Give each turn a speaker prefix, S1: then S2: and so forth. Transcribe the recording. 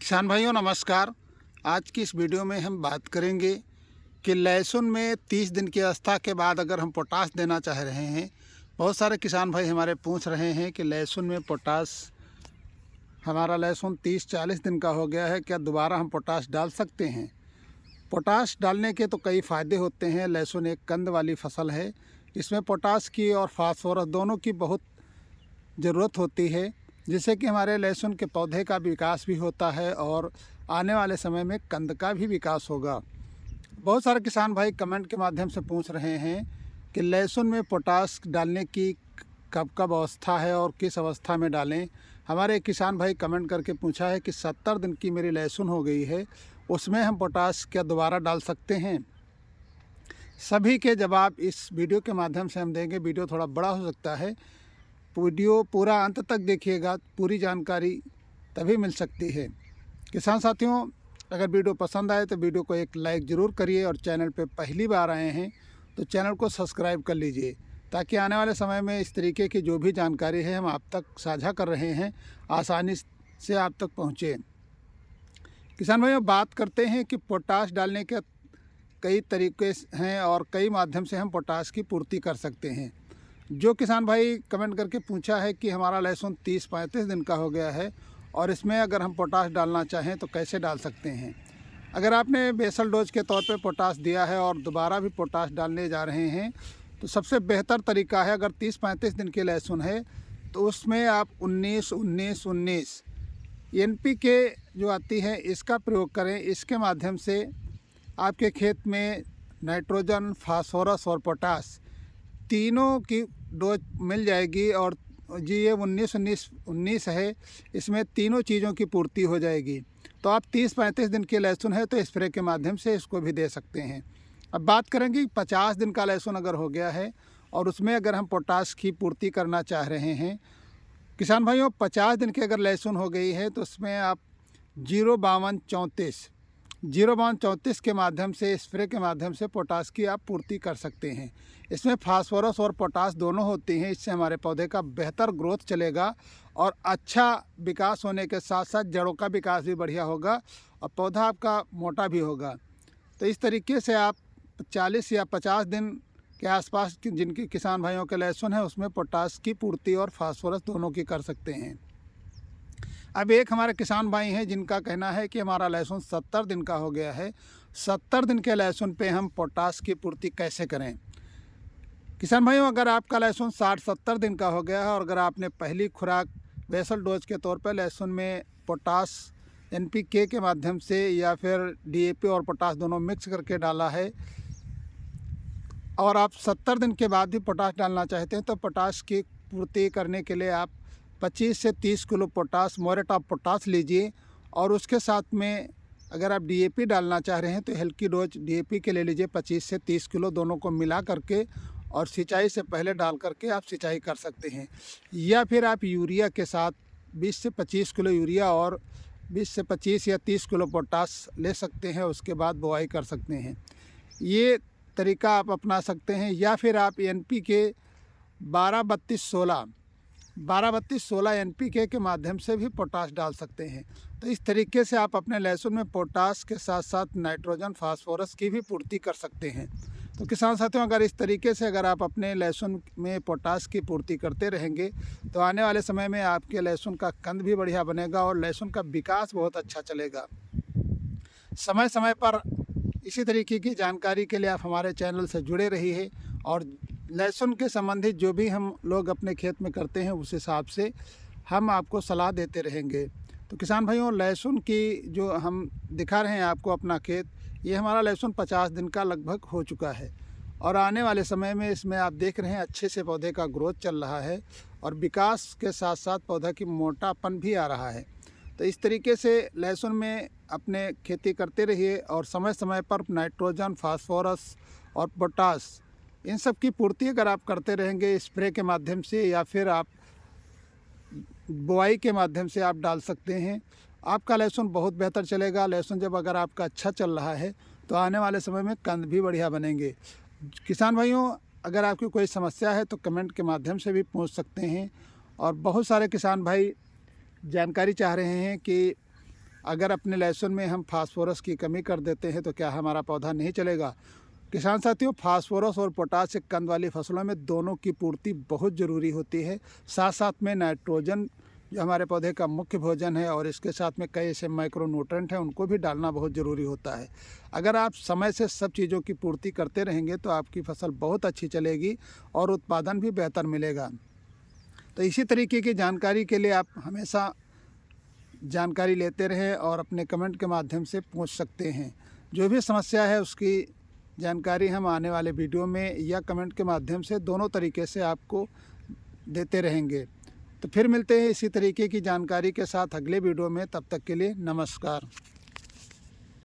S1: किसान भाइयों नमस्कार। आज की इस वीडियो में हम बात करेंगे कि लहसुन में 30 दिन की अवस्था के बाद अगर हम पोटाश देना चाह रहे हैं। बहुत सारे किसान भाई हमारे पूछ रहे हैं कि लहसुन में पोटाश, हमारा लहसुन 30-40 दिन का हो गया है, क्या दोबारा हम पोटाश डाल सकते हैं। पोटाश डालने के तो कई फ़ायदे होते हैं। लहसुन एक कंद वाली फसल है, इसमें पोटाश की और फास्फोरस दोनों की बहुत ज़रूरत होती है, जिससे कि हमारे लहसुन के पौधे का विकास भी होता है और आने वाले समय में कंद का भी विकास होगा। बहुत सारे किसान भाई कमेंट के माध्यम से पूछ रहे हैं कि लहसुन में पोटाश डालने की कब कब अवस्था है और किस अवस्था में डालें। हमारे एक किसान भाई कमेंट करके पूछा है कि 70 दिन की मेरी लहसुन हो गई है, उसमें हम पोटाश क्या दोबारा डाल सकते हैं। सभी के जवाब इस वीडियो के माध्यम से हम देंगे। वीडियो थोड़ा बड़ा हो सकता है, वीडियो पूरा अंत तक देखिएगा, पूरी जानकारी तभी मिल सकती है। किसान साथियों, अगर वीडियो पसंद आए तो वीडियो को एक लाइक ज़रूर करिए और चैनल पे पहली बार आए हैं तो चैनल को सब्सक्राइब कर लीजिए, ताकि आने वाले समय में इस तरीके की जो भी जानकारी है हम आप तक साझा कर रहे हैं आसानी से आप तक पहुँचे। किसान भाइयों, बात करते हैं कि पोटाश डालने के कई तरीके हैं और कई माध्यम से हम पोटाश की पूर्ति कर सकते हैं। जो किसान भाई कमेंट करके पूछा है कि हमारा लहसुन 30-35 दिन का हो गया है और इसमें अगर हम पोटाश डालना चाहें तो कैसे डाल सकते हैं। अगर आपने बेसल डोज के तौर पे पोटाश दिया है और दोबारा भी पोटाश डालने जा रहे हैं तो सबसे बेहतर तरीका है, अगर 30-35 दिन की लहसुन है तो उसमें आप 19-19-19 NPK जो आती है इसका प्रयोग करें। इसके माध्यम से आपके खेत में नाइट्रोजन, फास्फोरस और पोटाश तीनों की डोज मिल जाएगी। और जी ये 19-19-19 है, इसमें तीनों चीज़ों की पूर्ति हो जाएगी। तो आप 30-35 दिन की लहसुन है तो स्प्रे के माध्यम से इसको भी दे सकते हैं। अब बात करेंगे 50 दिन का लहसुन अगर हो गया है और उसमें अगर हम पोटाश की पूर्ति करना चाह रहे हैं। किसान भाइयों, 50 दिन की अगर लहसुन हो गई है तो उसमें आप 05234 के माध्यम से, स्प्रे के माध्यम से पोटाश की आप पूर्ति कर सकते हैं। इसमें फास्फोरस और पोटाश दोनों होती हैं। इससे हमारे पौधे का बेहतर ग्रोथ चलेगा और अच्छा विकास होने के साथ साथ जड़ों का विकास भी बढ़िया होगा और पौधा आपका मोटा भी होगा। तो इस तरीके से आप 40 या 50 दिन के आसपास जिनकी किसान भाइयों के लहसुन है उसमें पोटाश की पूर्ति और फास्फोरस दोनों की कर सकते हैं। अब एक हमारे किसान भाई हैं जिनका कहना है कि हमारा लहसुन 70 दिन का हो गया है, 70 दिन के लहसुन पे हम पोटाश की पूर्ति कैसे करें। किसान भाइयों, अगर आपका लहसुन 60-70 दिन का हो गया है और अगर आपने पहली खुराक बेसल डोज के तौर पर लहसुन में पोटाश NPK के माध्यम से या फिर DAP और पोटाश दोनों मिक्स करके डाला है और आप 70 दिन के बाद भी पोटाश डालना चाहते हैं तो पोटाश की पूर्ति करने के लिए आप 25 से 30 kilo potash, muriate of potash लीजिए। और उसके साथ में अगर आप DAP डालना चाह रहे हैं तो हल्की डोज DAP के ले लीजिए 25 से 30 किलो, दोनों को मिला करके और सिंचाई से पहले डाल करके आप सिंचाई कर सकते हैं। या फिर आप यूरिया के साथ 20 से 25 किलो यूरिया और 20 से 25 या 30 किलो पोटाश ले सकते हैं, उसके बाद बुआई कर सकते हैं। ये तरीका आप अपना सकते हैं। या फिर आप NPK 12-32-16 NPK के माध्यम से भी पोटाश डाल सकते हैं। तो इस तरीके से आप अपने लहसुन में पोटाश के साथ साथ नाइट्रोजन, फास्फोरस की भी पूर्ति कर सकते हैं। तो किसान साथियों, अगर इस तरीके से अगर आप अपने लहसुन में पोटाश की पूर्ति करते रहेंगे तो आने वाले समय में आपके लहसुन का कंद भी बढ़िया बनेगा और लहसुन का विकास बहुत अच्छा चलेगा। समय समय पर इसी तरीके की जानकारी के लिए आप हमारे चैनल से जुड़े रहिए और लहसुन के संबंधित जो भी हम लोग अपने खेत में करते हैं उस हिसाब से हम आपको सलाह देते रहेंगे। तो किसान भाइयों, लहसुन की जो हम दिखा रहे हैं आपको अपना खेत, ये हमारा लहसुन 50 दिन का लगभग हो चुका है और आने वाले समय में इसमें आप देख रहे हैं अच्छे से पौधे का ग्रोथ चल रहा है और विकास के साथ साथ पौधा की मोटापन भी आ रहा है। तो इस तरीके से लहसुन में अपने खेती करते रहिए और समय समय पर नाइट्रोजन, फास्फोरस और पोटाश इन सब की पूर्ति अगर आप करते रहेंगे स्प्रे के माध्यम से या फिर आप बुआई के माध्यम से आप डाल सकते हैं, आपका लहसुन बहुत बेहतर चलेगा। लहसुन जब अगर आपका अच्छा चल रहा है तो आने वाले समय में कंद भी बढ़िया बनेंगे। किसान भाइयों, अगर आपकी कोई समस्या है तो कमेंट के माध्यम से भी पूछ सकते हैं। और बहुत सारे किसान भाई जानकारी चाह रहे हैं कि अगर अपने लहसुन में हम फास्फोरस की कमी कर देते हैं तो क्या हमारा पौधा नहीं चलेगा। किसान साथियों, फास्फोरस और पोटाश कंद वाली फसलों में दोनों की पूर्ति बहुत ज़रूरी होती है। साथ साथ में नाइट्रोजन जो हमारे पौधे का मुख्य भोजन है और इसके साथ में कई ऐसे माइक्रो न्यूट्रेंट हैं, उनको भी डालना बहुत ज़रूरी होता है। अगर आप समय से सब चीज़ों की पूर्ति करते रहेंगे तो आपकी फसल बहुत अच्छी चलेगी और उत्पादन भी बेहतर मिलेगा। तो इसी तरीके की जानकारी के लिए आप हमेशा जानकारी लेते रहें और अपने कमेंट के माध्यम से पूछ सकते हैं। जो भी समस्या है उसकी जानकारी हम आने वाले वीडियो में या कमेंट के माध्यम से दोनों तरीके से आपको देते रहेंगे। तो फिर मिलते हैं इसी तरीके की जानकारी के साथ अगले वीडियो में। तब तक के लिए नमस्कार।